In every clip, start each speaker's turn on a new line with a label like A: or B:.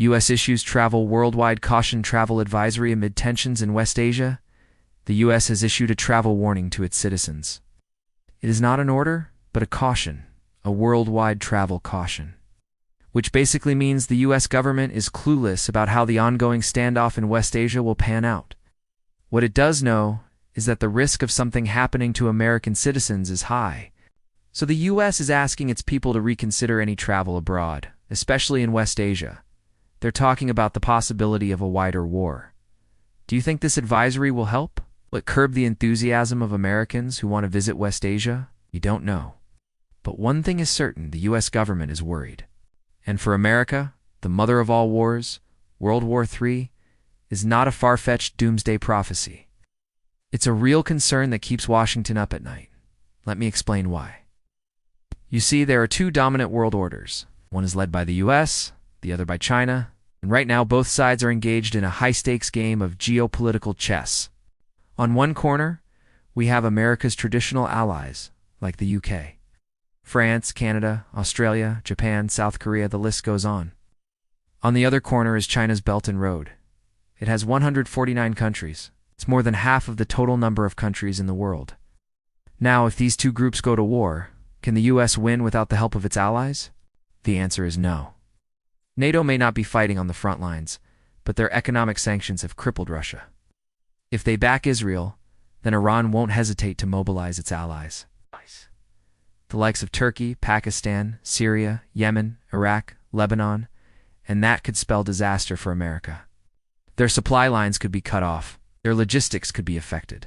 A: U.S. issues travel worldwide caution travel advisory amid tensions in West Asia. The U.S. has issued a travel warning to its citizens. It is not an order, but a caution, a worldwide travel caution, which basically means the U.S. government is clueless about how the ongoing standoff in West Asia will pan out. What it does know is that the risk of something happening to American citizens is high. So the U.S. is asking its people to reconsider any travel abroad, especially in West Asia. They're talking about the possibility of a wider war. Do you think this advisory will help? Will it curb the enthusiasm of Americans who want to visit West Asia? You don't know. But one thing is certain, the U.S. government is worried. And for America, the mother of all wars, World War III, is not a far-fetched doomsday prophecy. It's a real concern that keeps Washington up at night. Let me explain why. You see, there are two dominant world orders. One is led by the U.S., the other by China, and right now both sides are engaged in a high-stakes game of geopolitical chess. On one corner, we have America's traditional allies, like the UK. France, Canada, Australia, Japan, South Korea, the list goes on. On the other corner is China's Belt and Road. It has 149 countries. It's more than half of the total number of countries in the world. Now, if these two groups go to war, can the U.S. win without the help of its allies? The answer is no. NATO may not be fighting on the front lines, but their economic sanctions have crippled Russia. If they back Israel, then Iran won't hesitate to mobilize its allies. The likes of Turkey, Pakistan, Syria, Yemen, Iraq, Lebanon, and that could spell disaster for America. Their supply lines could be cut off. Their logistics could be affected.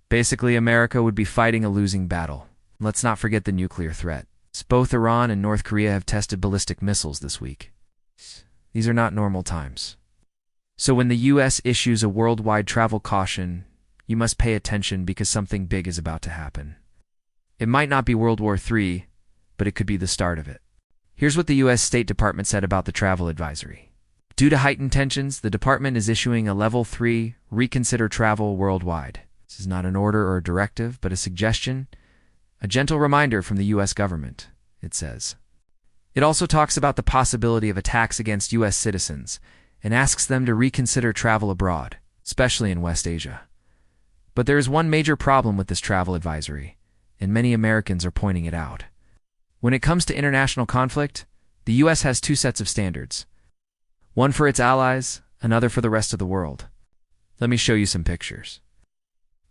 A: Basically, America would be fighting a losing battle. Let's not forget the nuclear threat. Both Iran and North Korea have tested ballistic missiles this week. These are not normal times. So when the U.S. issues a worldwide travel caution, you must pay attention because something big is about to happen. It might not be World War III, but it could be the start of it. Here's what the U.S. State Department said about the travel advisory. Due to heightened tensions, the department is issuing a Level 3 reconsider travel worldwide. This is not an order or a directive, but a suggestion, a gentle reminder from the U.S. government, it says. It also talks about the possibility of attacks against U.S. citizens and asks them to reconsider travel abroad, especially in West Asia. But there is one major problem with this travel advisory, and many Americans are pointing it out. When it comes to international conflict, the U.S. has two sets of standards. One for its allies, another for the rest of the world. Let me show you some pictures.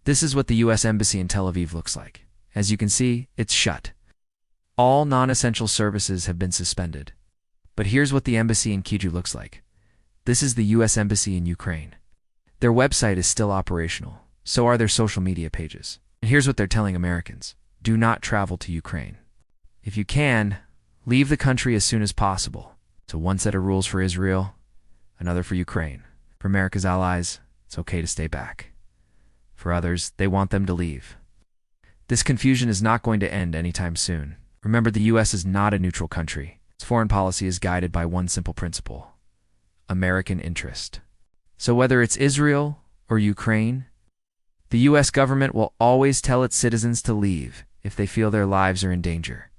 A: This is what the U.S. Embassy in Tel Aviv looks like. As you can see, it's shut. All non-essential services have been suspended. But here's what the embassy in Kyiv looks like. This is the U.S. Embassy in Ukraine. Their website is still operational. So are their social media pages. And here's what they're telling Americans. Do not travel to Ukraine. If you can, leave the country as soon as possible. So one set of rules for Israel, another for Ukraine. For America's allies, it's okay to stay back. For others, they want them to leave. This confusion is not going to end anytime soon. Remember, the U.S. is not a neutral country. Its foreign policy is guided by one simple principle: American interest. So whether it's Israel or Ukraine, the U.S. government will always tell its citizens to leave if they feel their lives are in danger.